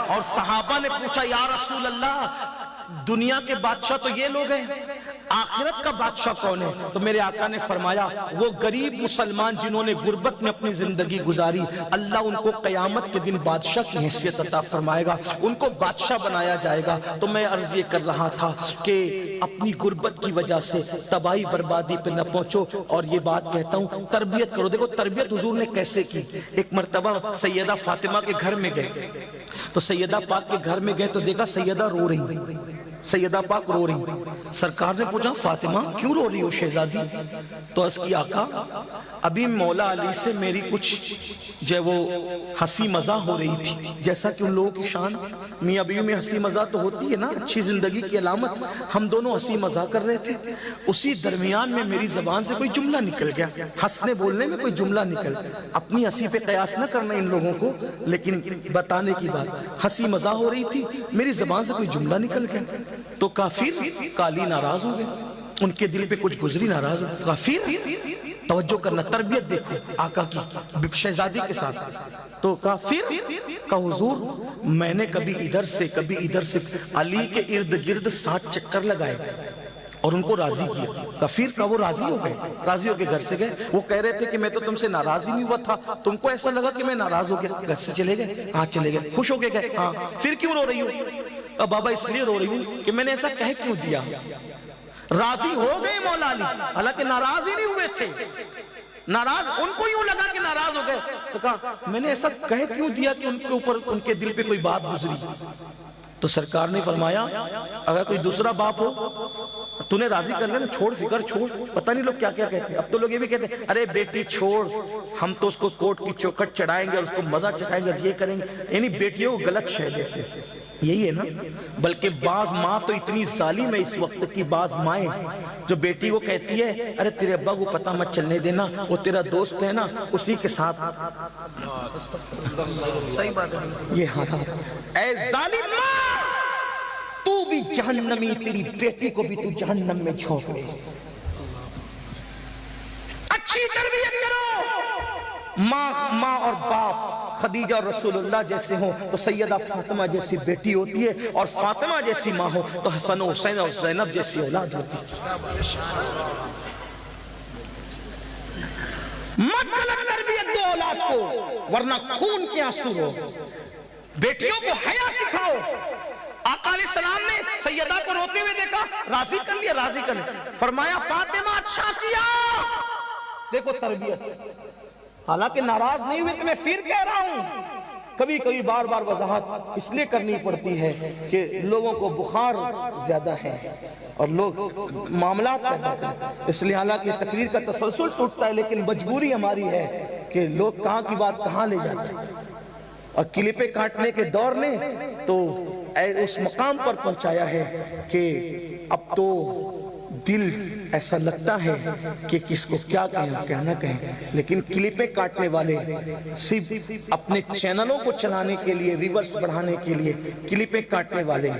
اور صحابہ نے پوچھا یا رسول اللہ دنیا کے بادشاہ تو یہ لوگ ہیں، آخرت کا بادشاہ کون ہے؟ تو میرے آقا نے فرمایا وہ غریب مسلمان جنہوں نے غربت میں اپنی زندگی گزاری، اللہ ان کو قیامت کے دن بادشاہ کی حیثیت عطا فرمائے گا، ان کو بادشاہ بنایا جائے گا۔ تو میں عرض یہ کر رہا تھا کہ اپنی غربت کی وجہ سے تباہی بربادی پہ نہ پہنچو، اور یہ بات کہتا ہوں تربیت کرو۔ دیکھو تربیت حضور نے کیسے کی۔ ایک مرتبہ سیدہ فاطمہ کے گھر میں گئے تو سیدہ پاک کے گھر میں گئے تو دیکھا سیدہ رو رہی، سیدہ پاک رو رہی۔ سرکار نے پوچھا فاطمہ کیوں رو رہی ہو شہزادی؟ تو عرض کی آقا ابھی مولا علی سے میری کچھ جو وہ ہنسی مزاح ہو رہی تھی، جیسا کہ ان لوگوں کی شان، میاں بیوی میں ہنسی مزاح تو ہوتی ہے نا، اچھی زندگی کی علامت۔ ہم دونوں ہنسی مزاح کر رہے تھے، اسی درمیان میں میری زبان سے کوئی جملہ نکل گیا، ہنسنے بولنے میں کوئی جملہ نکل، اپنی ہنسی پہ قیاس نہ کرنا ان لوگوں کو، لیکن بتانے کی بات، ہنسی مزاح ہو رہی تھی، میری زبان سے کوئی جملہ نکل گیا تو کافر کالی ناراض ہو گئے، ان کے دل پہ کچھ گزری، ناراض ہو کافر۔ توجہ کرنا، تربیت دیکھو آقا کی شہزادی کے ساتھ۔ تو کافر کا حضور میں نے کبھی ادھر سے علی کے ارد گرد 7 چکر لگائے اور ان کو راضی کیا۔ کافر کا وہ راضی ہو گئے، راضی ہو کے گھر سے گئے۔ وہ کہہ رہے تھے کہ میں تو تم سے ناراض ہی نہیں ہوا تھا، تم کو ایسا لگا کہ میں ناراض ہو گیا، گھر سے چلے گئے؟ ہاں چلے گئے۔ خوش ہو کے گئے؟ ہاں۔ پھر کیوں رو رہی ہو؟ بابا اس لیے رو رہی ہوں کہ میں نے ایسا کہہ کیوں دیا۔ راضی ہو گئے مولا علی، حالانکہ ناراض ہی نہیں ہوئے تھے، ناراض ان کو یوں لگا کہ ناراض ہو گئے، تو کہا میں نے ایسا کہہ کیوں دیا کہ ان کے اوپر ان کے دل پہ کوئی بات گزری۔ تو سرکار نے فرمایا اگر کوئی دوسرا باپ ہو تو نے راضی کر لینا، چھوڑ فکر چھوڑ، پتہ نہیں لوگ کیا کیا کہتے ہیں۔ اب تو لوگ یہ بھی کہتے ہیں ارے بیٹی چھوڑ، ہم تو اس کو کوٹ کی چوکھٹ چڑھائیں گے اور اس کو مزہ چکھائیں گے، یہ کریں گے، یعنی بیٹیوں کو غلط شے دیتے ہیں، یہی ہے نا۔ بلکہ بعض ماں تو اتنی ظالم ہے اس وقت کی، بعض مائیں جو بیٹی کو کہتی ہے ارے تیرے ابا کو پتہ مت چلنے دینا، وہ تیرا دوست ہے نا اسی کے ساتھ، صحیح بات ہے یہ حالات۔ اے ظالم ماں تو بھی جہنمی، تیری بیٹی کو بھی تو جہنم میں جھونک دے۔ اچھی تربیت کرو، ماں اور باپ خدیجہ اور رسول اللہ جیسے ہوں تو سیدہ فاطمہ جیسی بیٹی ہوتی ہے، اور فاطمہ جیسی ماں ہو تو حسن و حسین اور زینب جیسی اولاد ہوتی ہے۔ مت غلط تربیت دو اولاد کو ورنہ خون کے آنسو ہو۔ بیٹیوں کو حیا سکھاؤ۔ آقا علیہ السلام نے سیدہ کو روتے ہوئے دیکھا، راضی کر لیا، راضی کر لیا، فرمایا فاطمہ اچھا کیا۔ دیکھو تربیت، حالانکہ ناراض نہیں ہوئے تو میں پھر کہہ رہا ہوں، کبھی کبھی بار بار وضاحت اس لیے کرنی پڑتی ہے کہ لوگوں کو بخار زیادہ ہے اور لوگ معاملات پیدا کرتے ہیں، اس لیے حالانکہ تقریر کا تسلسل ٹوٹتا ہے لیکن مجبوری ہماری ہے کہ لوگ کہاں کی بات کہاں لے جاتے ہیں، اور کلپیں کاٹنے کے دور نے تو اس مقام پر پہنچایا ہے کہ اب تو دل ایسا لگتا ہے کہ کس کو کیا کہیں کیا نہ کہیں، لیکن کلپیں کاٹنے والے صرف اپنے چینلوں کو چلانے کے لیے، ویورز بڑھانے کے لیے کلپیں کاٹنے والے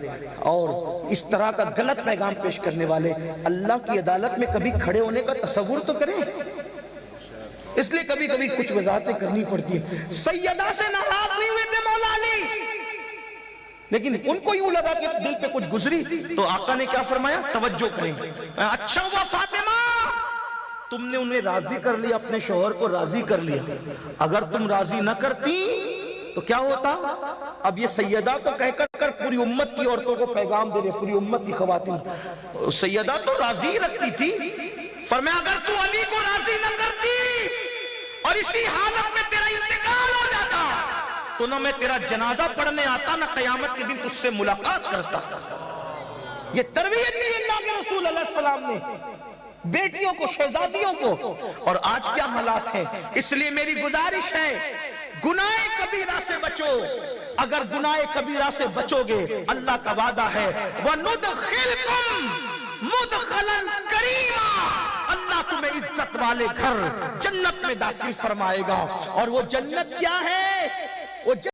اور اس طرح کا غلط پیغام پیش کرنے والے اللہ کی عدالت میں کبھی کھڑے ہونے کا تصور تو کریں۔ اس لیے کبھی کبھی کچھ وضاحتیں کرنی پڑتی ہیں۔ سیدہ سے ناراض نہیں ہوئے تھے مولا علی، لیکن ان کو یوں لگا کہ دل پہ کچھ گزری، تو آقا نے کیا فرمایا؟ توجہ کریں، اچھا ہوا فاطمہ تم نے انہیں راضی کر لیا، اپنے شوہر کو راضی کر لیا، اگر تم راضی نہ کرتی تو کیا ہوتا؟ اب یہ سیدہ کو کہہ کر پوری امت کی عورتوں کو پیغام دے دے، پوری امت کی خواتین، سیدہ تو راضی رکھتی تھی، فرمایا اگر تو علی کو راضی نہ کرتی اور اسی حالت میں تیرا انتقال ہو جاتا تو نہ میں تیرا جنازہ پڑھنے آتا، نہ قیامت کے دن تجھ سے ملاقات کرتا۔ یہ تربیت دی اللہ کے رسول علیہ السلام نے بیٹیوں کو، شہزادیوں کو، اور آج کیا حالات ہیں۔ اس لیے میری گزارش ہے گناہ کبیرہ سے بچو، اگر گناہ کبیرہ سے بچو گے اللہ کا وعدہ ہے وَنُدْخِلْكُمْ مُدْخَلًا كَرِيمًا، اللہ تمہیں عزت والے گھر جنت میں داخل فرمائے گا، اور وہ جنت کیا ہے؟ وہ